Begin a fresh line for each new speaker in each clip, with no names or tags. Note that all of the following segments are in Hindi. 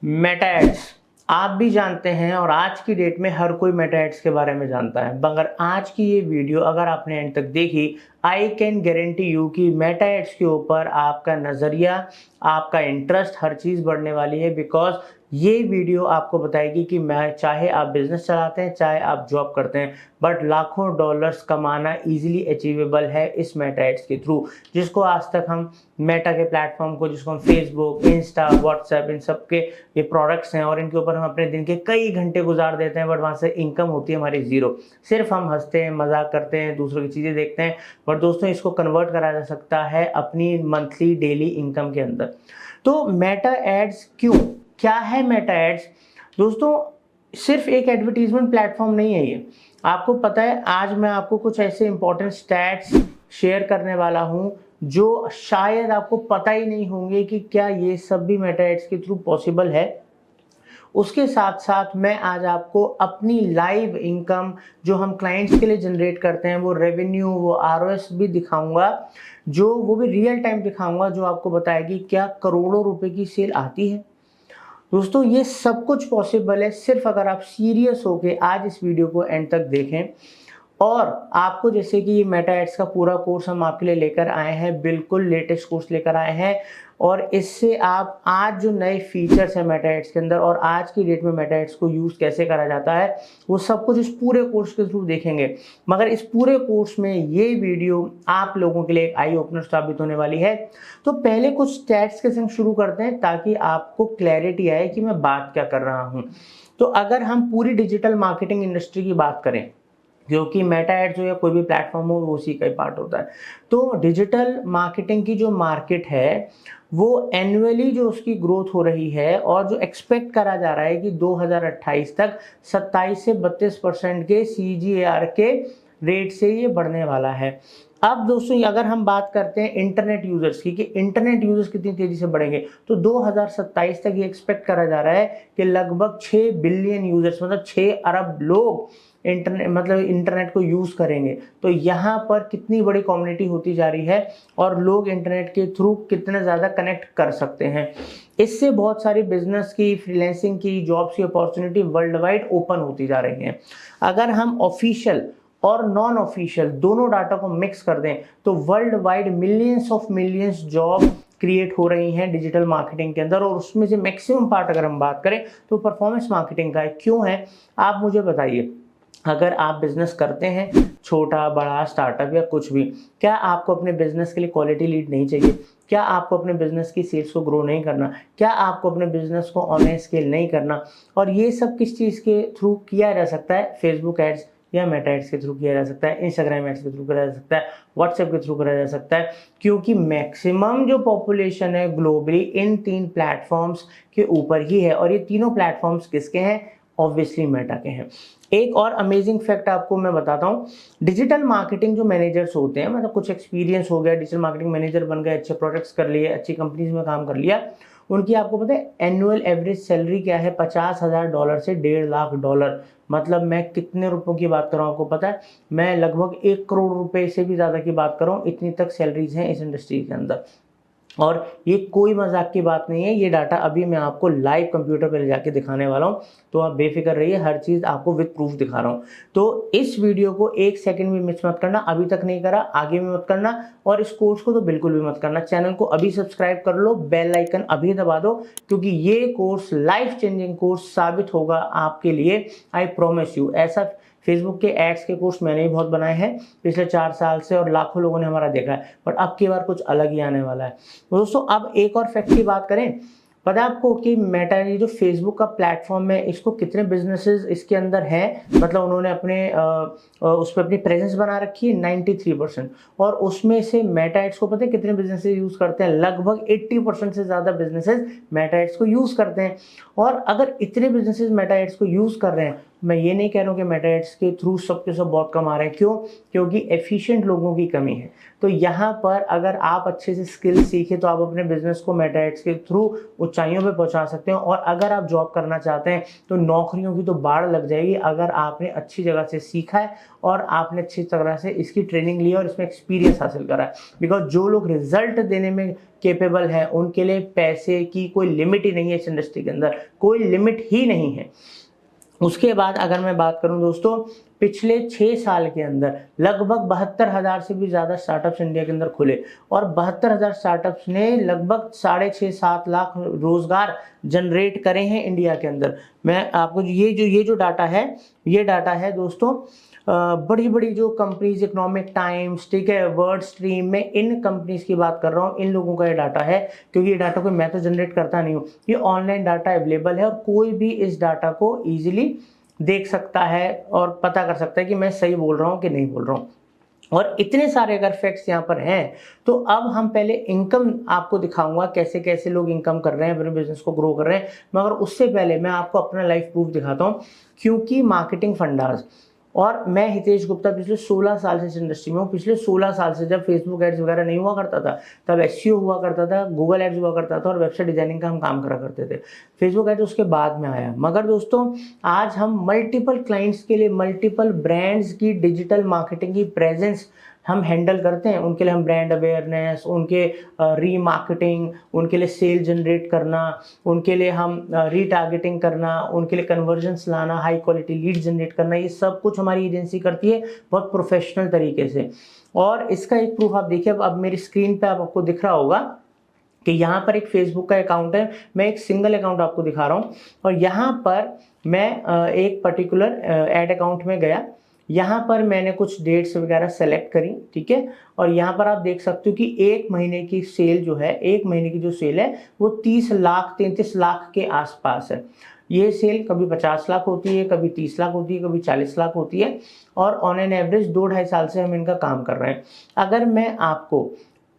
मेटा एड्स आप भी जानते हैं और आज की डेट में हर कोई मेटा एड्स के बारे में जानता है। मगर आज की ये वीडियो अगर आपने एंड तक देखी, आई कैन गारंटी यू कि मेटा एड्स के ऊपर आपका नज़रिया, आपका इंटरेस्ट, हर चीज़ बढ़ने वाली है। बिकॉज ये वीडियो आपको बताएगी कि मैं चाहे आप बिजनेस चलाते हैं, चाहे आप जॉब करते हैं, बट लाखों डॉलर्स कमाना इजीली अचीवेबल है इस मेटा एड्स के थ्रू, जिसको आज तक हम मेटा के प्लेटफॉर्म को, जिसको हम फेसबुक, इंस्टा, व्हाट्सएप, इन सब के ये प्रोडक्ट्स हैं और इनके ऊपर हम अपने दिन के कई घंटे गुजार देते हैं, बट वहाँ से इनकम होती है हमारी ज़ीरो। सिर्फ हम हंसते हैं, मजाक करते हैं, दूसरों की चीज़ें देखते हैं, बट दोस्तों इसको कन्वर्ट करा जा सकता है अपनी मंथली डेली इनकम के अंदर। तो मेटा एड्स क्यों, क्या है मेटा एड्स? दोस्तों सिर्फ एक एडवर्टीजमेंट प्लेटफॉर्म नहीं है ये। आपको पता है, आज मैं आपको कुछ ऐसे इंपॉर्टेंट स्टैट्स शेयर करने वाला हूं जो शायद आपको पता ही नहीं होंगे कि क्या ये सब भी मेटा एड्स के थ्रू पॉसिबल है। उसके साथ साथ मैं आज आपको अपनी लाइव इनकम जो हम क्लाइंट्स के लिए जनरेट करते हैं, वो रेवेन्यू, वो आरओएस भी दिखाऊंगा, जो वो भी रियल टाइम दिखाऊंगा, जो आपको बताएगी क्या करोड़ों रुपए की सेल आती है। दोस्तों ये सब कुछ पॉसिबल है सिर्फ अगर आप सीरियस होके आज इस वीडियो को एंड तक देखें। और आपको जैसे कि मेटा एड्स का पूरा कोर्स हम आपके लिए लेकर आए हैं, बिल्कुल लेटेस्ट कोर्स लेकर आए हैं, और इससे आप आज जो नए फीचर्स हैं मेटा एड्स के अंदर और आज की डेट में मेटा एड्स को यूज़ कैसे करा जाता है, वो सब कुछ इस पूरे कोर्स के थ्रू देखेंगे। मगर इस पूरे कोर्स में ये वीडियो आप लोगों के लिए एक आई ओपनर साबित होने वाली है। तो पहले कुछ स्टैट्स के संग शुरू करते हैं ताकि आपको क्लैरिटी आए कि मैं बात क्या कर रहा हूँ। तो अगर हम पूरी डिजिटल मार्केटिंग इंडस्ट्री की बात करें, क्योंकि मेटा एड्स हो या कोई भी प्लेटफॉर्म हो, वो उसी का ही पार्ट होता है, तो डिजिटल मार्केटिंग की जो मार्केट है वो एनुअली जो उसकी ग्रोथ हो रही है और जो एक्सपेक्ट करा जा रहा है कि 2028 तक 27 से 32% के CAGR के रेट से ये बढ़ने वाला है। अब दोस्तों अगर हम बात करते हैं इंटरनेट यूजर्स की, कि इंटरनेट यूजर्स कितनी तेजी से बढ़ेंगे, तो 2027 तक ये एक्सपेक्ट करा जा रहा है कि लगभग 6 बिलियन यूजर्स, मतलब 6 अरब लोग इंटरनेट को यूज करेंगे। तो यहाँ पर कितनी बड़ी कम्युनिटी होती जा रही है और लोग इंटरनेट के थ्रू कितने ज़्यादा कनेक्ट कर सकते हैं। इससे बहुत सारी बिजनेस की, फ्रीलांसिंग की, जॉब्स की अपॉर्चुनिटी वर्ल्ड वाइड ओपन होती जा रही हैं। अगर हम ऑफिशियल और नॉन ऑफिशियल दोनों डाटा को मिक्स कर दें तो world wide millions job create हो रही हैं डिजिटल मार्केटिंग के अंदर, और उसमें से मैक्सिमम पार्ट अगर हम बात करें तो परफॉर्मेंस मार्केटिंग का है। क्यों है आप मुझे बताइए। अगर आप बिजनेस करते हैं, छोटा बड़ा स्टार्टअप या कुछ भी, क्या आपको अपने बिजनेस के लिए क्वालिटी लीड नहीं चाहिए? क्या आपको अपने बिजनेस की सेल्स को ग्रो नहीं करना? क्या आपको अपने बिजनेस को ऑनलाइन स्केल नहीं करना? और ये सब किस चीज़ के थ्रू किया जा सकता है? फेसबुक एड्स या मेटा एड्स के थ्रू किया जा सकता है, इंस्टाग्राम एड्स के थ्रू करा जा सकता है, व्हाट्सएप के थ्रू करा जा सकता है, क्योंकि मैक्सिमम जो पॉपुलेशन है ग्लोबली इन 3 प्लेटफॉर्म्स के ऊपर ही है। और ये तीनों प्लेटफॉर्म्स किसके हैं? ऑब्वियसली मेटा के हैं। एक और अमेजिंग फैक्ट आपको मैं बताता हूँ, डिजिटल मार्केटिंग जो मैनेजर्स होते हैं, मतलब कुछ एक्सपीरियंस हो गया, डिजिटल मार्केटिंग मैनेजर बन गए, अच्छे प्रोडक्ट्स कर लिए, अच्छी कंपनीज में काम कर लिया, उनकी आपको पता है एनुअल एवरेज सैलरी क्या है? $50,000 से $1.5 लाख। मतलब मैं कितने रुपयों की बात कर रहा हूँ आपको पता है? मैं लगभग 1 करोड़ रुपए से भी ज़्यादा की बात कर रहा हूँ। इतनी तक सैलरीज हैं इस इंडस्ट्री के अंदर, और ये कोई मजाक की बात नहीं है। ये डाटा अभी मैं आपको लाइव कंप्यूटर पर ले जाके दिखाने वाला हूँ, तो आप बेफिक्र रहिए, हर चीज़ आपको विद प्रूफ दिखा रहा हूँ। तो इस वीडियो को 1 सेकंड भी मिस मत करना, अभी तक नहीं करा आगे भी मत करना, और इस कोर्स को तो बिल्कुल भी मत करना। चैनल को अभी सब्सक्राइब कर लो, बेल आइकन अभी दबा दो, क्योंकि ये कोर्स लाइफ चेंजिंग कोर्स साबित होगा आपके लिए, आई प्रॉमिस यू। ऐसा फेसबुक के एड्स के कोर्स मैंने भी बहुत बनाए हैं पिछले 4 साल से, और लाखों लोगों ने हमारा देखा है, बट अब की बार कुछ अलग ही आने वाला है। तो दोस्तों अब एक और फैक्ट की बात करें, पता है आपको कि मेटा ये जो फेसबुक का प्लेटफॉर्म है, इसको कितने बिजनेसेस इसके अंदर हैं, मतलब उन्होंने अपने उस पर अपनी प्रेजेंस बना रखी है 93%, और उसमें से मेटा एड्स को पता है कितने बिजनेसेस यूज़ करते हैं? लगभग 80% से ज़्यादा बिजनेसेस मेटा एड्स को यूज़ करते हैं। और अगर इतने बिजनेसेस मेटा एड्स को यूज़ कर रहे हैं, मैं ये नहीं कह रहा हूँ कि मेटा एड्स के थ्रू सबके सब बहुत कमा रहे हैं। क्यों? क्योंकि एफिशिएंट लोगों की कमी है। तो यहाँ पर अगर आप अच्छे से स्किल सीखे तो आप अपने बिजनेस को मेटा एड्स के थ्रू ऊंचाइयों पे पहुंचा सकते हैं। और अगर आप जॉब करना चाहते हैं तो नौकरियों की तो बाढ़ लग जाएगी अगर आपने अच्छी जगह से सीखा है और आपने अच्छी तरह से इसकी ट्रेनिंग ली है और इसमें एक्सपीरियंस हासिल करा है। बिकॉज जो लोग रिजल्ट देने में केपेबल है उनके लिए पैसे की कोई लिमिट ही नहीं है। इस इंडस्ट्री के अंदर कोई लिमिट ही नहीं है। उसके बाद अगर मैं बात करूं दोस्तों, पिछले 6 साल के अंदर लगभग 72,000 से भी ज़्यादा स्टार्टअप्स इंडिया के अंदर खुले और 72,000 स्टार्टअप्स ने लगभग 6.5-7 लाख रोजगार जनरेट करे हैं इंडिया के अंदर। मैं आपको ये जो डाटा है, ये डाटा है दोस्तों बड़ी बड़ी जो कंपनीज, इकोनॉमिक टाइम्स, ठीक है, वर्ड स्ट्रीम में इन कंपनीज की बात कर रहा हूँ, इन लोगों का ये डाटा है। क्योंकि ये डाटा कोई मैं तो जनरेट करता नहीं हूँ, ये ऑनलाइन डाटा अवेलेबल है और कोई भी इस डाटा को ईजिली देख सकता है और पता कर सकता है कि मैं सही बोल रहा हूँ कि नहीं बोल रहा हूँ। और इतने सारे अगर फैक्ट्स यहाँ पर हैं तो अब हम पहले इनकम आपको दिखाऊंगा, कैसे कैसे लोग इनकम कर रहे हैं, अपने बिजनेस को ग्रो कर रहे हैं। मगर उससे पहले मैं आपको अपना लाइव प्रूफ दिखाता हूँ। क्योंकि मार्केटिंग फंडास और मैं हितेश गुप्ता पिछले 16 साल से इस इंडस्ट्री में हूँ। पिछले 16 साल से जब फेसबुक एड्स वगैरह नहीं हुआ करता था तब एसईओ हुआ करता था, गूगल एड्स हुआ करता था और वेबसाइट डिजाइनिंग का हम काम करा करते थे। फेसबुक एड्स उसके बाद में आया। मगर दोस्तों आज हम मल्टीपल क्लाइंट्स के लिए मल्टीपल ब्रांड्स की डिजिटल मार्केटिंग की प्रेजेंस हम हैंडल करते हैं। उनके लिए हम ब्रांड अवेयरनेस, उनके रीमार्केटिंग, उनके लिए सेल जनरेट करना, उनके लिए हम रीटारगेटिंग करना, उनके लिए कन्वर्जन्स लाना, हाई क्वालिटी लीड जनरेट करना, ये सब कुछ हमारी एजेंसी करती है बहुत प्रोफेशनल तरीके से। और इसका एक प्रूफ आप देखिए, अब मेरी स्क्रीन पे आपको दिख रहा होगा कि यहाँ पर एक फेसबुक का अकाउंट है। मैं एक सिंगल अकाउंट आपको दिखा रहा हूँ और यहाँ पर मैं एक पर्टिकुलर एड अकाउंट में गया। यहाँ पर मैंने कुछ डेट्स वगैरह सेलेक्ट करी, ठीक है। और यहाँ पर आप देख सकते हो कि एक महीने की सेल जो है, एक महीने की जो सेल है वो 30 लाख 33 लाख के आसपास है। ये सेल कभी 50 लाख होती है, कभी 30 लाख होती है, कभी 40 लाख होती है। और ऑन एन एवरेज 2-2.5 साल से हम इनका काम कर रहे हैं। अगर मैं आपको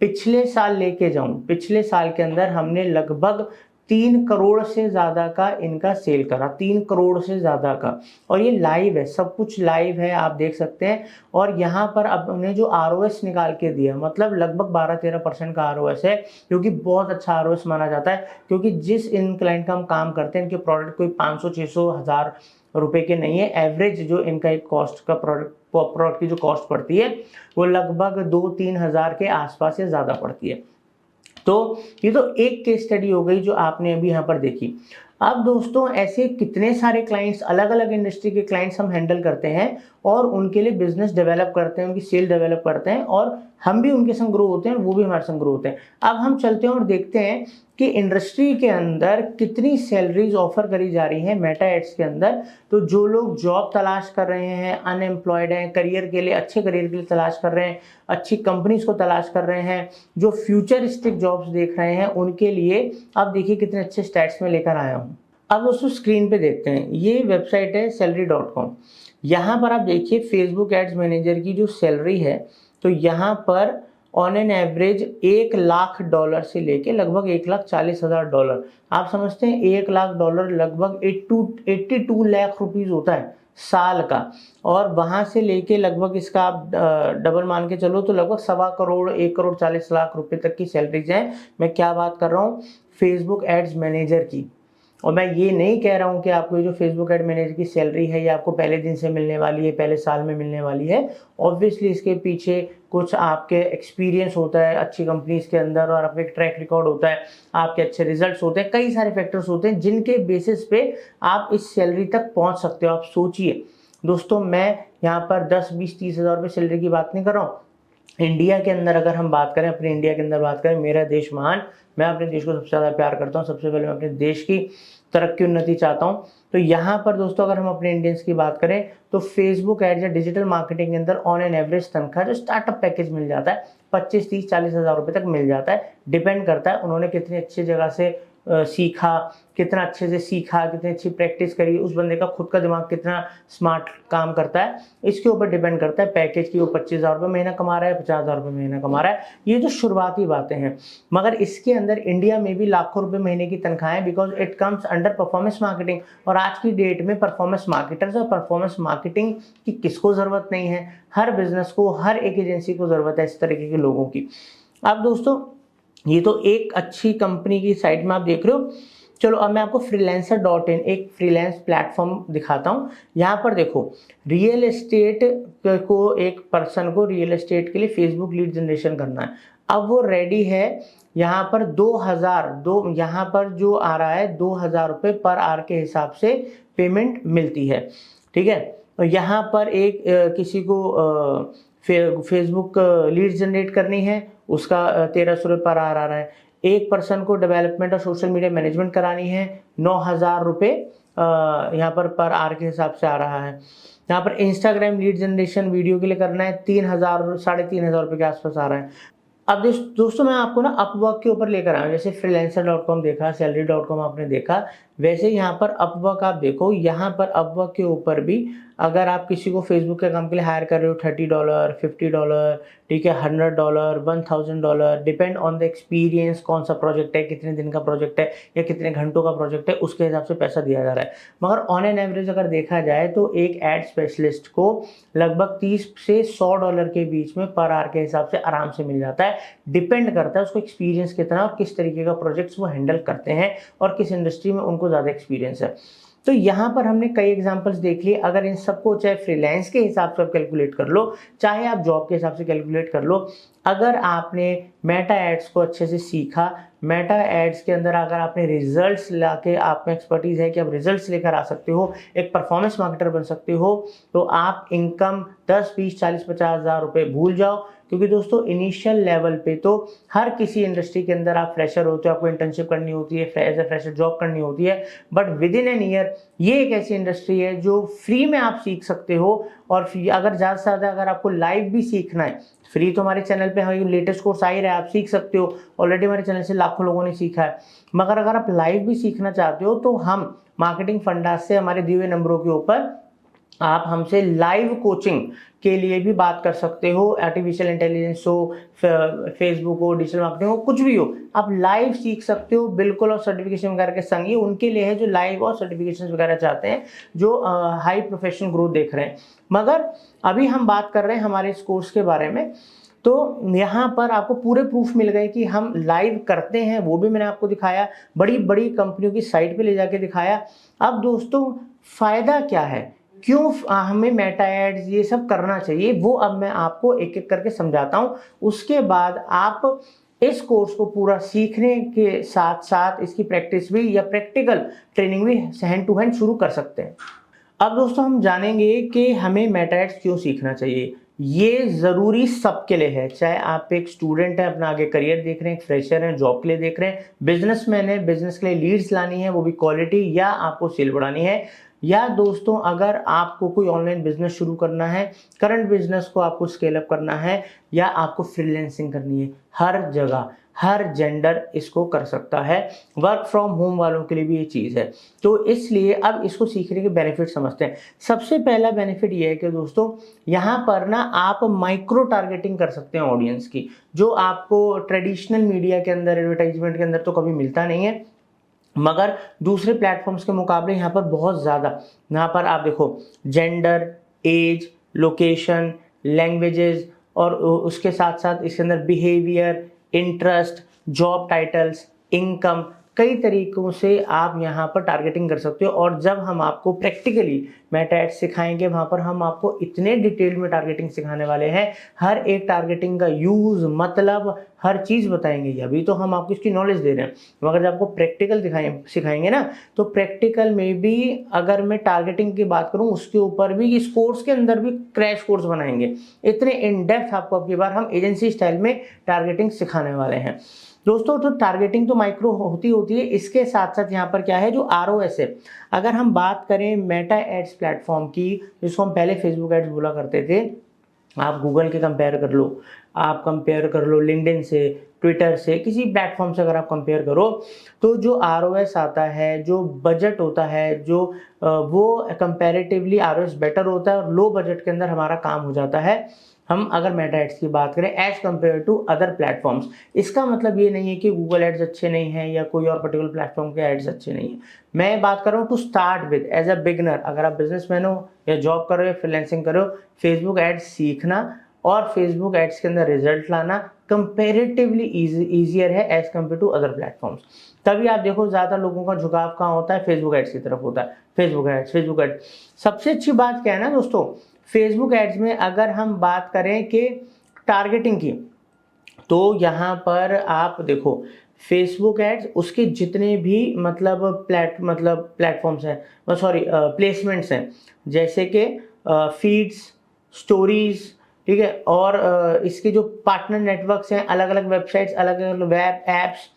पिछले साल लेके जाऊं, पिछले साल के अंदर हमने लगभग 3 करोड़ से ज़्यादा का इनका सेल करा, 3 करोड़ से ज़्यादा का। और ये लाइव है, सब कुछ लाइव है, आप देख सकते हैं। और यहाँ पर अब हमने जो ROS निकाल के दिया, मतलब लगभग 12-13% का ROS है, जो कि बहुत अच्छा ROS माना जाता है। क्योंकि जिस इन क्लाइंट का हम काम करते हैं, इनके प्रोडक्ट कोई 500-600 हज़ार रुपए के नहीं है। एवरेज जो इनका एक कॉस्ट का प्रोडक्ट की जो कॉस्ट पड़ती है वो लगभग 2-3 हज़ार के आसपास या ज़्यादा पड़ती है। तो ये तो एक केस स्टडी हो गई जो आपने अभी यहाँ पर देखी। अब दोस्तों ऐसे कितने सारे क्लाइंट्स, अलग अलग इंडस्ट्री के क्लाइंट्स हम हैंडल करते हैं और उनके लिए बिजनेस डेवलप करते हैं, उनकी सेल डेवलप करते हैं और हम भी उनके संग ग्रो होते हैं, वो भी हमारे संग ग्रो होते हैं। अब हम चलते हैं और देखते हैं कि इंडस्ट्री के अंदर कितनी सैलरीज ऑफर करी जा रही हैं मेटा एड्स के अंदर। तो जो लोग जॉब तलाश कर रहे हैं, अनएम्प्लॉयड हैं, करियर के लिए, अच्छे करियर के लिए तलाश कर रहे हैं, अच्छी कंपनीज को तलाश कर रहे हैं, जो फ्यूचरिस्टिक जॉब्स देख रहे हैं, उनके लिए अब देखिए कितने अच्छे स्टैट्स में लेकर आया हूँ। अब दोस्तों स्क्रीन पे देखते हैं, ये वेबसाइट है salary.com। यहाँ पर आप देखिए फेसबुक एड्स मैनेजर की जो सैलरी है, तो यहाँ पर ऑन एन एवरेज $1,00,000 से लेके लगभग $1,40,000। आप समझते हैं $1,00,000 लगभग 82 लाख रुपीज़ होता है साल का। और वहाँ से लेके लगभग इसका आप डबल मान के चलो तो लगभग 1.25 करोड़ 1,40 लाख रुपए तक की सैलरीज हैं। मैं क्या बात कर रहा हूँ, फेसबुक एड्स मैनेजर की। और मैं ये नहीं कह रहा हूँ कि आपको जो फेसबुक एड मैनेजर की सैलरी है ये आपको पहले दिन से मिलने वाली है, पहले साल में मिलने वाली है। ऑब्वियसली इसके पीछे कुछ आपके एक्सपीरियंस होता है अच्छी कंपनीज के अंदर, और आपका एक ट्रैक रिकॉर्ड होता है, आपके अच्छे रिजल्ट्स होते हैं, कई सारे फैक्टर्स होते हैं जिनके बेसिस पे आप इस सैलरी तक पहुँच सकते हो। आप सोचिए दोस्तों, मैं यहाँ पर 10, 20, 30 हज़ार रुपये सैलरी की बात नहीं कर रहा हूँ। इंडिया के अंदर अगर हम बात करें, अपने इंडिया के अंदर बात करें, मेरा देश महान, मैं अपने देश को सबसे ज़्यादा प्यार करता हूँ। सबसे पहले मैं अपने देश की तरक्की उन्नति चाहता हूँ। तो यहाँ पर दोस्तों अगर हम अपने इंडियंस की बात करें तो फेसबुक एड्स या डिजिटल मार्केटिंग के अंदर ऑन एन एवरेज तनख्वाह जो स्टार्टअप पैकेज मिल जाता है 25, 30, 40 हज़ार रुपये तक मिल जाता है। डिपेंड करता है उन्होंने कितनी अच्छी जगह से सीखा, कितना अच्छे से सीखा, कितनी अच्छी प्रैक्टिस करी, उस बंदे का खुद का दिमाग कितना स्मार्ट काम करता है, इसके ऊपर डिपेंड करता है पैकेज की। वो 25,000 रुपये महीना कमा रहा है, 50,000 रुपये महीना कमा रहा है, ये जो शुरुआती बातें हैं। मगर इसके अंदर इंडिया में भी लाखों रुपए महीने की तनख्वाहें, because it comes under performance marketing. और आज की डेट में परफॉर्मेंस मार्केटर्स और परफॉर्मेंस मार्केटिंग की किसको ज़रूरत नहीं है? हर बिजनेस को, हर एक एजेंसी को ज़रूरत है इस तरीके के लोगों की। अब दोस्तों ये तो एक अच्छी कंपनी की साइट में आप देख रहे हो। चलो अब मैं आपको freelancer.in एक फ्रीलांस प्लेटफॉर्म दिखाता हूँ। यहाँ पर देखो, रियल एस्टेट को, एक पर्सन को रियल एस्टेट के लिए फेसबुक लीड जनरेशन करना है। अब वो रेडी है। यहाँ पर 2000 यहाँ पर जो आ रहा है 2000 रुपये पर आवर के हिसाब से पेमेंट मिलती है, ठीक है। और यहाँ पर एक किसी को फेसबुक लीड जनरेट करनी है, उसका 1300 रुपये पर आवर आ रहा है। एक पर्सन को डेवलपमेंट और सोशल मीडिया मैनेजमेंट करानी है, 9000 रुपये यहाँ पर आवर के हिसाब से आ रहा है। यहाँ पर इंस्टाग्राम लीड जनरेशन वीडियो के लिए करना है, 3000 3,500 रुपये के आसपास आ रहा है। अब दोस्तों मैं आपको ना अपवर्क के ऊपर लेकर आया, जैसे freelancer.com देखा, salary.com आपने देखा, वैसे यहाँ पर अपवर्क आप देखो। यहाँ पर अपवर्क के ऊपर भी अगर आप किसी को फेसबुक के काम के लिए हायर कर रहे हो, $30, $50, ठीक है, $100, $1,000, डिपेंड ऑन द एक्सपीरियंस, कौन सा प्रोजेक्ट है, कितने दिन का प्रोजेक्ट है या कितने घंटों का प्रोजेक्ट है, उसके हिसाब से पैसा दिया जा रहा है। मगर ऑन एन एवरेज अगर देखा जाए तो एक एड स्पेशलिस्ट को लगभग $30 से $100 के बीच में पर आवर के हिसाब से आराम से मिल जाता है। डिपेंड करता है उसको एक्सपीरियंस कितना और किस तरीके का प्रोजेक्ट्स वो हैंडल करते हैं और किस इंडस्ट्री में उनको ज़्यादा एक्सपीरियंस है। तो यहाँ पर हमने कई एग्जांपल्स देख लिए। अगर इन सबको चाहे फ्रीलांस के हिसाब से आप कैलकुलेट कर लो, चाहे आप जॉब के हिसाब से कैलकुलेट कर लो, अगर आपने मेटा एड्स को अच्छे से सीखा, मेटा एड्स के अंदर अगर आपने रिजल्ट्स लाके, आप में एक्सपर्टीज है कि आप रिजल्ट्स लेकर आ सकते हो, एक परफॉर्मेंस मार्केटर बन सकते हो, तो आप इनकम 10, 20, 40, 50 हज़ार रुपये भूल जाओ। क्योंकि दोस्तों इनिशियल लेवल पे तो हर किसी इंडस्ट्री के अंदर आप फ्रेशर होते हो, आपको इंटर्नशिप करनी होती है, एज ए फ्रेशर जॉब करनी होती है, but with in an year ये एक ऐसी इंडस्ट्री है जो फ्री में आप सीख सकते हो। और अगर ज़्यादा से ज़्यादा अगर आपको लाइव भी सीखना है, फ्री तो हमारे चैनल पे हमारी लेटेस्ट कोर्स आ ही रहा है, आप सीख सकते हो, ऑलरेडी हमारे चैनल से लाखों लोगों ने सीखा है। मगर अगर आप लाइव भी सीखना चाहते हो तो हम मार्केटिंग फंडा से हमारे दिए हुए नंबरों के ऊपर आप हमसे लाइव कोचिंग के लिए भी बात कर सकते हो। आर्टिफिशियल इंटेलिजेंस हो, फेसबुक हो, डिजिटल मार्केटिंग हो, कुछ भी हो, आप लाइव सीख सकते हो बिल्कुल। और सर्टिफिकेशन वगैरह के संग, ये उनके लिए है जो लाइव और सर्टिफिकेशन वगैरह चाहते हैं, जो हाई प्रोफेशनल ग्रोथ देख रहे हैं। मगर अभी हम बात कर रहे हैं हमारे इस कोर्स के बारे में, तो यहाँ पर आपको पूरे प्रूफ मिल गए कि हम लाइव करते हैं, वो भी मैंने आपको दिखाया, बड़ी बड़ी कंपनियों की साइट पे ले जाके दिखाया। अब दोस्तों फ़ायदा क्या है, क्यों हमें मेटा एड्स ये सब करना चाहिए, वो अब मैं आपको एक एक करके समझाता हूँ। उसके बाद आप इस कोर्स को पूरा सीखने के साथ साथ इसकी प्रैक्टिस भी या प्रैक्टिकल ट्रेनिंग भी हैंड टू हैंड शुरू कर सकते हैं। अब दोस्तों हम जानेंगे कि हमें मेटा एड्स क्यों सीखना चाहिए। ये ज़रूरी सबके लिए है, चाहे आप एक स्टूडेंट हैं, अपना आगे करियर देख रहे हैं, फ्रेशर हैं, जॉब के लिए देख रहे हैं, बिजनेसमैन है, बिजनेस के लिए लीड्स लानी है, वो भी क्वालिटी, या आपको सेल बढ़ानी है, या दोस्तों अगर आपको कोई ऑनलाइन बिजनेस शुरू करना है, करंट बिजनेस को आपको स्केल अप करना है, या आपको फ्रीलांसिंग करनी है। हर जगह हर जेंडर इसको कर सकता है, वर्क फ्रॉम होम वालों के लिए भी ये चीज़ है। तो इसलिए अब इसको सीखने के बेनिफिट समझते हैं। सबसे पहला बेनिफिट ये है कि दोस्तों यहाँ पर ना आप माइक्रो टारगेटिंग कर सकते हैं ऑडियंस की, जो आपको ट्रेडिशनल मीडिया के अंदर, एडवर्टाइजमेंट के अंदर तो कभी मिलता नहीं है, मगर दूसरे प्लेटफॉर्म्स के मुकाबले यहाँ पर बहुत ज़्यादा। यहाँ पर आप देखो जेंडर, एज, लोकेशन, लैंग्वेजेस, और उसके साथ साथ इसके अंदर behaviour, interest, job titles, income, कई तरीकों से आप यहाँ पर टारगेटिंग कर सकते हो। और जब हम आपको प्रैक्टिकली मेटा एड्स सिखाएंगे, वहाँ पर हम आपको इतने डिटेल में टारगेटिंग सिखाने वाले हैं, हर एक टारगेटिंग का यूज़, मतलब हर चीज़ बताएंगे। अभी तो हम आपको इसकी नॉलेज दे रहे हैं, मगर जब आपको प्रैक्टिकल सिखाएंगे ना, तो प्रैक्टिकल में भी अगर मैं टारगेटिंग की बात करूँ, उसके ऊपर भी इस कोर्स के अंदर भी क्रैश कोर्स बनाएंगे। इतने इन डेप्थ आपको अब की बार हम एजेंसी स्टाइल में टारगेटिंग सिखाने वाले हैं दोस्तों। तो टारगेटिंग तो माइक्रो होती है, इसके साथ साथ यहाँ पर क्या है, जो ROS है। अगर हम बात करें मेटा एड्स प्लेटफॉर्म की, जिसको हम पहले फेसबुक एड्स बोला करते थे, आप गूगल के कंपेयर कर लो, आप कंपेयर कर लो लिंक्डइन से, ट्विटर से, किसी प्लेटफॉर्म से अगर आप कंपेयर करो तो जो आरओएस आता है, जो बजट होता है, जो वो कंपैरेटिवली आरओएस बेटर होता है और लो बजट के अंदर हमारा काम हो जाता है। हम अगर मेटा एड्स की बात करें as compared to other platforms, इसका मतलब ये नहीं है कि गूगल एड्स अच्छे नहीं हैं या कोई और पर्टिकुलर प्लेटफॉर्म के एड्स अच्छे नहीं हैं। मैं बात कर रहा हूँ to start with as a beginner, अगर आप बिजनेसमैन हो या जॉब कर रहे हो, फ्रीलांसिंग कर रहे हो, फेसबुक एड्स सीखना और फेसबुक एड्स के अंदर रिजल्ट लाना कंपेरेटिवली ईजियर है as compared to other platforms. तभी आप देखो ज़्यादा लोगों का झुकाव कहाँ होता है, फेसबुक एड्स की तरफ होता है। फेसबुक एड्स सबसे अच्छी बात क्या है ना दोस्तों, फेसबुक एड्स में अगर हम बात करें कि टारगेटिंग की, तो यहाँ पर आप देखो फेसबुक एड्स उसके जितने भी प्लेटफॉर्म्स हैं, सॉरी प्लेसमेंट्स हैं, जैसे कि फीड्स, स्टोरीज, ठीक है, और इसके जो पार्टनर नेटवर्क्स हैं, अलग अलग वेबसाइट्स, अलग अलग वेब एप्स,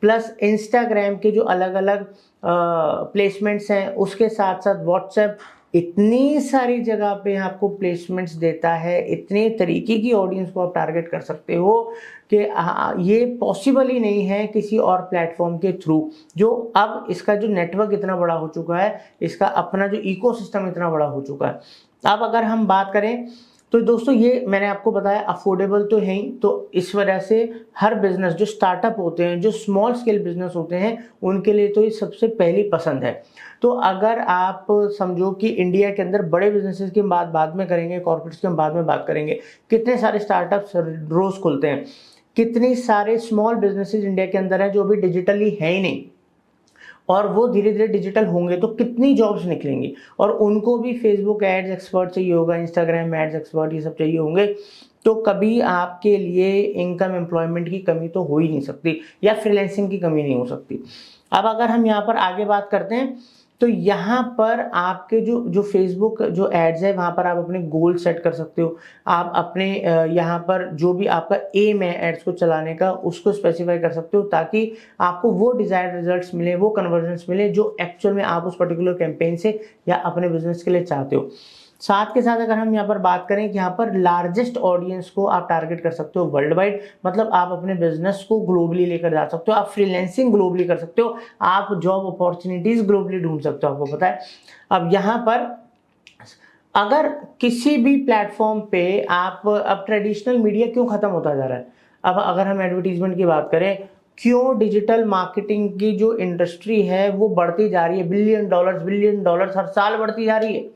प्लस इंस्टाग्राम के जो अलग अलग प्लेसमेंट्स हैं, उसके साथ साथ व्हाट्सएप, इतनी सारी जगह पे आपको प्लेसमेंट्स देता है, इतने तरीके की ऑडियंस को आप टारगेट कर सकते हो कि ये पॉसिबल ही नहीं है किसी और प्लेटफॉर्म के थ्रू। जो अब इसका जो नेटवर्क इतना बड़ा हो चुका है, इसका अपना जो इकोसिस्टम इतना बड़ा हो चुका है। अब अगर हम बात करें तो दोस्तों ये मैंने आपको बताया अफोर्डेबल तो है ही, तो इस वजह से हर बिजनेस जो स्टार्टअप होते हैं, जो स्मॉल स्केल बिजनेस होते हैं, उनके लिए तो ये सबसे पहली पसंद है। तो अगर आप समझो कि इंडिया के अंदर बड़े बिजनेसेस की बात बाद में करेंगे, कॉर्पोरेट्स की हम बाद में बात करेंगे, कितने सारे स्टार्टअप्स रोज खुलते हैं, कितने सारे स्मॉल बिजनेसेस इंडिया के अंदर हैं जो अभी डिजिटली है ही नहीं, और वो धीरे धीरे डिजिटल होंगे तो कितनी जॉब्स निकलेंगी, और उनको भी फेसबुक एड्स एक्सपर्ट चाहिए होगा, इंस्टाग्राम एड्स एक्सपर्ट ये सब चाहिए होंगे। तो कभी आपके लिए इनकम एम्प्लॉयमेंट की कमी तो हो ही नहीं सकती, या फ्रीलांसिंग की कमी नहीं हो सकती। अब अगर हम यहाँ पर आगे बात करते हैं तो यहाँ पर आपके जो फेसबुक जो एड्स है, वहाँ पर आप अपने गोल सेट कर सकते हो। आप अपने यहाँ पर जो भी आपका एम है एड्स को चलाने का, उसको स्पेसिफाई कर सकते हो, ताकि आपको वो डिजायर्ड रिजल्ट्स मिले, वो कन्वर्जन्स मिले जो एक्चुअल में आप उस पर्टिकुलर कैंपेन से या अपने बिजनेस के लिए चाहते हो। साथ के साथ अगर हम यहाँ पर बात करें कि यहाँ पर लार्जेस्ट ऑडियंस को आप टारगेट कर सकते हो वर्ल्ड वाइड, मतलब आप अपने बिजनेस को ग्लोबली लेकर जा सकते हो, आप फ्रीलांसिंग ग्लोबली कर सकते हो, आप जॉब अपॉर्चुनिटीज ग्लोबली ढूंढ सकते हो, आपको पता है। अब यहाँ पर अगर किसी भी प्लेटफॉर्म पे आप, अब ट्रेडिशनल मीडिया क्यों खत्म होता जा रहा है, अब अगर हम एडवर्टीजमेंट की बात करें, क्यों डिजिटल मार्केटिंग की जो इंडस्ट्री है वो बढ़ती जा रही है, बिलियन डॉलर्स हर साल बढ़ती जा रही है।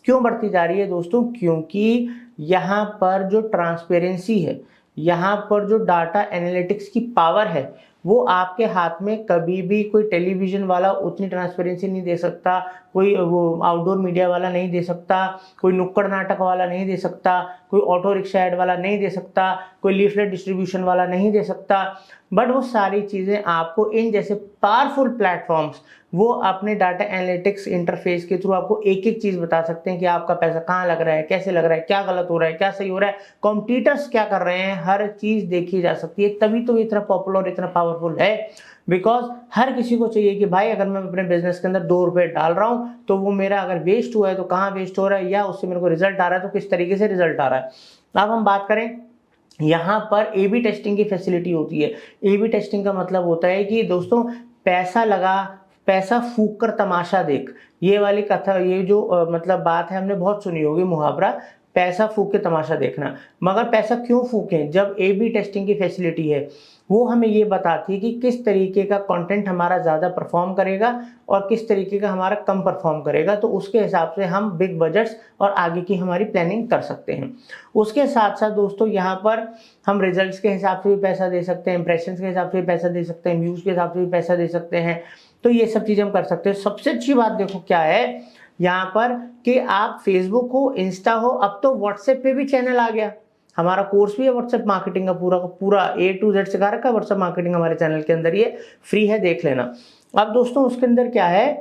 क्यों बढ़ती जा रही है दोस्तों? क्योंकि यहाँ पर जो ट्रांसपेरेंसी है, यहाँ पर जो डाटा एनालिटिक्स की पावर है, वो आपके हाथ में कभी भी कोई टेलीविजन वाला उतनी ट्रांसपेरेंसी नहीं दे सकता, कोई वो आउटडोर मीडिया वाला नहीं दे सकता, कोई नुक्कड़ नाटक वाला नहीं दे सकता, कोई ऑटो रिक्शा एड वाला नहीं दे सकता, कोई लीफलेट डिस्ट्रीब्यूशन वाला नहीं दे सकता। बट वो सारी चीज़ें आपको इन जैसे पावरफुल प्लेटफॉर्म्स वो अपने डाटा एनालिटिक्स इंटरफेस के थ्रू आपको एक एक चीज़ बता सकते हैं कि आपका पैसा कहाँ लग रहा है, कैसे लग रहा है, क्या गलत हो रहा है, क्या सही हो रहा है, कॉम्पिटिटर्स क्या कर रहे हैं, हर चीज़ देखी जा सकती है। तभी तो इतना पॉपुलर और इतना पावरफुल है, बिकॉज हर किसी को चाहिए कि भाई अगर मैं अपने बिजनेस के अंदर 2 रुपए डाल रहा हूँ तो वो मेरा अगर वेस्ट हुआ है तो कहाँ वेस्ट हो रहा है, या उससे मेरे को रिजल्ट आ रहा है तो किस तरीके से रिजल्ट आ रहा है। अब हम बात करें, यहाँ पर ए बी टेस्टिंग की फैसिलिटी होती है। ए बी टेस्टिंग का मतलब होता है कि दोस्तों पैसा लगा, पैसा फूक कर तमाशा देख, ये वाली कथा, ये जो मतलब बात है हमने बहुत सुनी होगी, मुहावरा, पैसा फूक के तमाशा देखना। मगर पैसा क्यों फूकें जब ए बी टेस्टिंग की फैसिलिटी है? वो हमें ये बताती है कि किस तरीके का कंटेंट हमारा ज़्यादा परफॉर्म करेगा और किस तरीके का हमारा कम परफॉर्म करेगा, तो उसके हिसाब से हम बिग बजट्स और आगे की हमारी प्लानिंग कर सकते हैं। उसके साथ साथ दोस्तों यहाँ पर हम रिजल्ट्स के हिसाब से भी पैसा दे सकते हैं, इंप्रेशंस के हिसाब से भी पैसा दे सकते हैं, व्यूज़ के हिसाब से भी पैसा दे सकते हैं। तो ये सब चीज़ें हम कर सकते हैं। सबसे अच्छी बात देखो क्या है यहाँ पर कि आप फेसबुक हो, इंस्टा हो, अब तो व्हाट्सएप पे भी चैनल आ गया। हमारा कोर्स भी है व्हाट्सएप मार्केटिंग का, पूरा A to Z सिखा रखा है व्हाट्सएप मार्केटिंग हमारे चैनल के अंदर, ये फ्री है, देख लेना। अब दोस्तों उसके अंदर क्या है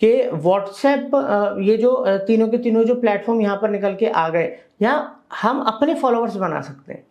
कि व्हाट्सएप ये जो तीनों के तीनों जो प्लेटफॉर्म यहाँ पर निकल के आ गए, यहाँ हम अपने फॉलोअर्स बना सकते हैं।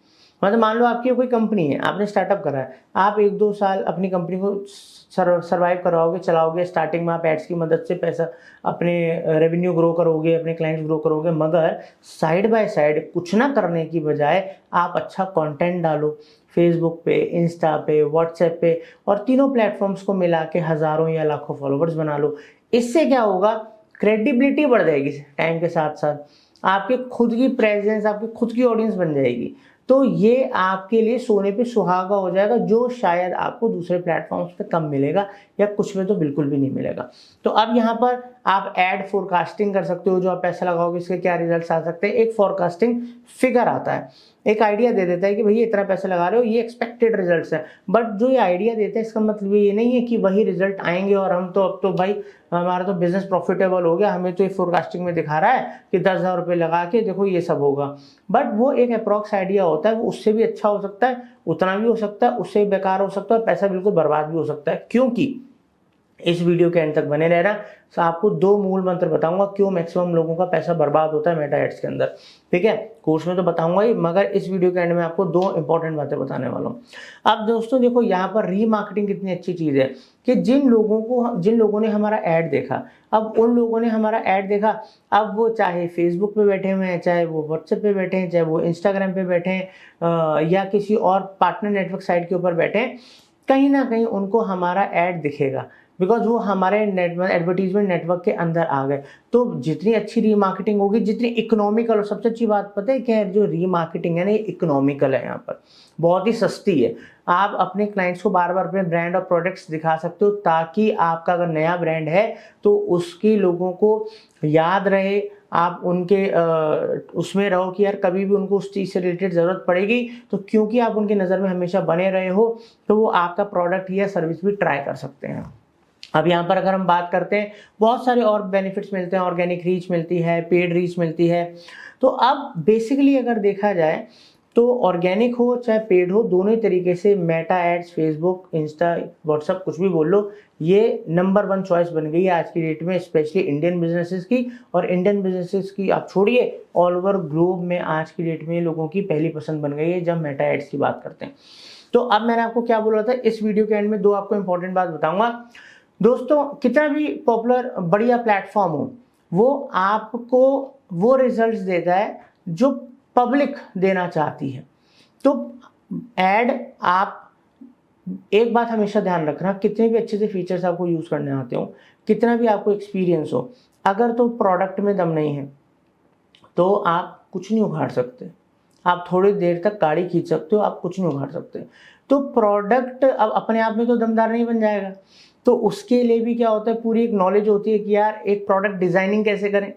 मतलब मान लो आपकी कोई कंपनी है, आपने स्टार्टअप करा है, आप 1-2 साल अपनी कंपनी को सर्वाइव कराओगे, चलाओगे, स्टार्टिंग में आप एड्स की मदद से पैसा अपने रेवेन्यू ग्रो करोगे, अपने क्लाइंट्स ग्रो करोगे, मगर साइड बाय साइड कुछ ना करने की बजाय आप अच्छा कंटेंट डालो फेसबुक पे, इंस्टा पे, व्हाट्सएप पे और तीनों प्लेटफॉर्म्स को मिला के हज़ारों या लाखों फॉलोवर्स बना लो। इससे क्या होगा, क्रेडिबिलिटी बढ़ जाएगी टाइम के साथ साथ, आपके खुद की प्रेजेंस, आपकी खुद की ऑडियंस बन जाएगी। तो ये आपके लिए सोने पे सुहागा हो जाएगा, जो शायद आपको दूसरे प्लेटफॉर्म्स पे कम मिलेगा या कुछ में तो बिल्कुल भी नहीं मिलेगा। तो अब यहाँ पर आप एड फोरकास्टिंग कर सकते हो, जो आप पैसा लगाओगे इसके क्या रिजल्ट्स आ सकते हैं। एक फोरकास्टिंग फिगर आता है, एक आइडिया दे देता है कि भैया इतना पैसा लगा रहे हो, ये एक्सपेक्टेड रिजल्ट्स है। बट जो ये आइडिया देते हैं इसका मतलब ये नहीं है कि वही रिजल्ट आएंगे और हम तो अब तो भाई हमारा तो बिजनेस प्रॉफिटेबल हो गया, हमें तो ये फोरकास्टिंग में दिखा रहा है कि 10,000 रुपये लगा के देखो ये सब होगा। बट वो एक अप्रॉक्स आइडिया होता है, वो उससे भी अच्छा हो सकता है, उतना भी हो सकता है, उससे भी बेकार हो सकता है और पैसा बिल्कुल बर्बाद भी हो सकता है। क्योंकि इस वीडियो के एंड तक बने रहना, तो आपको 2 मूल मंत्र बताऊंगा क्यों मैक्सिमम लोगों का पैसा बर्बाद होता है मेटा एड्स के अंदर। ठीक है, कोर्स में तो बताऊंगा ही, मगर इस वीडियो के एंड में आपको 2 इंपॉर्टेंट बातें बताने वाला हूँ। अब दोस्तों देखो, यहाँ पर रीमार्केटिंग कितनी अच्छी चीज़ है कि जिन लोगों ने हमारा ऐड देखा, अब उन लोगों ने हमारा ऐड देखा, अब वो चाहे फेसबुक पे बैठे हुए हैं, चाहे वो व्हाट्सएप पे बैठे हैं, चाहे वो इंस्टाग्राम पे बैठे हैं या किसी और पार्टनर नेटवर्क साइट के ऊपर बैठे हैं, कहीं ना कहीं उनको हमारा ऐड दिखेगा, बिकॉज वो हमारे एडवर्टीजमेंट नेटवर्क के अंदर आ गए। तो जितनी अच्छी रीमार्केटिंग होगी, जितनी इकोनॉमिकल, और सबसे अच्छी बात पता है क्या है, जो रीमार्केटिंग है ना, ये इकोनॉमिकल है, यहाँ पर बहुत ही सस्ती है। आप अपने क्लाइंट्स को बार बार अपने ब्रांड और प्रोडक्ट्स दिखा सकते हो, ताकि आपका अगर नया ब्रांड है तो उसकी लोगों को याद रहे, आप उनके उसमें रहो कि यार कभी भी उनको उस चीज़ से रिलेटेड ज़रूरत पड़ेगी तो क्योंकि आप उनकी नज़र में हमेशा बने रहे हो, तो वो आपका प्रोडक्ट या सर्विस भी ट्राई कर सकते हैं। अब यहाँ पर अगर हम बात करते हैं, बहुत सारे और बेनिफिट्स मिलते हैं, ऑर्गेनिक रीच मिलती है, पेड रीच मिलती है। तो अब बेसिकली अगर देखा जाए तो ऑर्गेनिक हो चाहे पेड हो, दोनों ही तरीके से Meta ads, Facebook, Insta, WhatsApp, कुछ भी बोल लो, ये नंबर 1 चॉइस बन गई है आज की डेट में, स्पेशली इंडियन बिजनेसेस की। और इंडियन बिजनेसेस की आप छोड़िए, ऑल ओवर ग्लोब में आज की डेट में लोगों की पहली पसंद बन गई है जब मेटा एड्स की बात करते हैं। तो अब मैंने आपको क्या बोला था, इस वीडियो के एंड में 2 आपको इंपॉर्टेंट बात बताऊंगा। दोस्तों, कितना भी पॉपुलर बढ़िया प्लेटफॉर्म हो, वो आपको वो रिजल्ट्स देता है जो पब्लिक देना चाहती है। तो ऐड, आप एक बात हमेशा ध्यान रखना, कितने भी अच्छे से फीचर्स आपको यूज करने आते हो, कितना भी आपको एक्सपीरियंस हो, अगर तो प्रोडक्ट में दम नहीं है तो आप कुछ नहीं उखाड़ सकते। आप थोड़ी देर तक गाड़ी खींच सकते हो, आप कुछ नहीं उखाड़ सकते। तो प्रोडक्ट अब अपने आप में तो दमदार नहीं बन जाएगा, तो उसके लिए भी क्या होता है, पूरी एक नॉलेज होती है कि यार एक प्रोडक्ट डिजाइनिंग कैसे करें,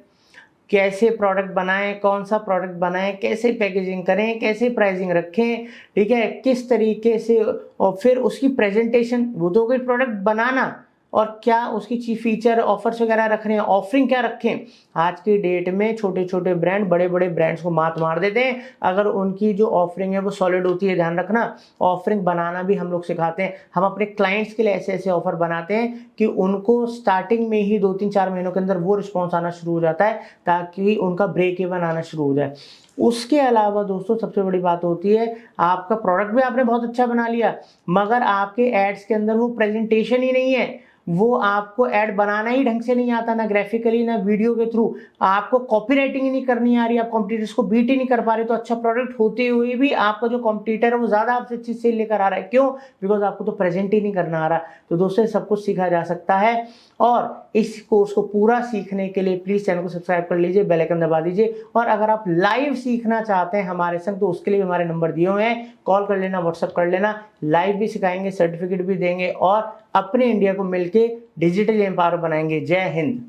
कैसे प्रोडक्ट बनाएं, कौन सा प्रोडक्ट बनाएं, कैसे पैकेजिंग करें, कैसे प्राइसिंग रखें, ठीक है, किस तरीके से, और फिर उसकी प्रेजेंटेशन, वो तो कोई प्रोडक्ट बनाना, और क्या उसकी फीचर ऑफर्स वगैरह रख रहे हैं, ऑफरिंग क्या रखें। आज की डेट में छोटे छोटे ब्रांड बड़े बड़े ब्रांड्स को मात मार देते हैं अगर उनकी जो ऑफरिंग है वो सॉलिड होती है। ध्यान रखना, ऑफरिंग बनाना भी हम लोग सिखाते हैं। हम अपने क्लाइंट्स के लिए ऐसे ऐसे ऑफर बनाते हैं कि उनको स्टार्टिंग में ही 2-3-4 महीनों के अंदर वो रिस्पॉन्स आना शुरू हो जाता है, ताकि उनका ब्रेक इवन आना शुरू हो जाए। उसके अलावा दोस्तों सबसे बड़ी बात होती है, आपका प्रोडक्ट भी आपने बहुत अच्छा बना लिया, मगर आपके एड्स के अंदर वो प्रेजेंटेशन ही नहीं है, वो आपको ऐड बनाना ही ढंग से नहीं आता, ना ग्राफिकली ना वीडियो के थ्रू, आपको कॉपी राइटिंग ही नहीं करनी आ रही, आप कॉम्पिटिटर्स को बीट ही नहीं कर पा रहे, तो अच्छा प्रोडक्ट होते हुए भी आपका जो कॉम्पिटिटर है वो ज्यादा आपसे अच्छी सेल लेकर आ रहा है। क्यों? बिकॉज आपको तो प्रेजेंट ही नहीं करना आ रहा। तो दोस्तों सब कुछ सीखा जा सकता है, और इस कोर्स को पूरा सीखने के लिए प्लीज चैनल को सब्सक्राइब कर लीजिए, बेल आइकन दबा दीजिए, और अगर आप लाइव सीखना चाहते हैं हमारे संग तो उसके लिए हमारे नंबर दिए हुए हैं, कॉल कर लेना, व्हाट्सअप कर लेना, लाइव भी सिखाएंगे, सर्टिफिकेट भी देंगे, और अपने इंडिया को मिलके डिजिटल एम्पावर बनाएंगे। जय हिंद।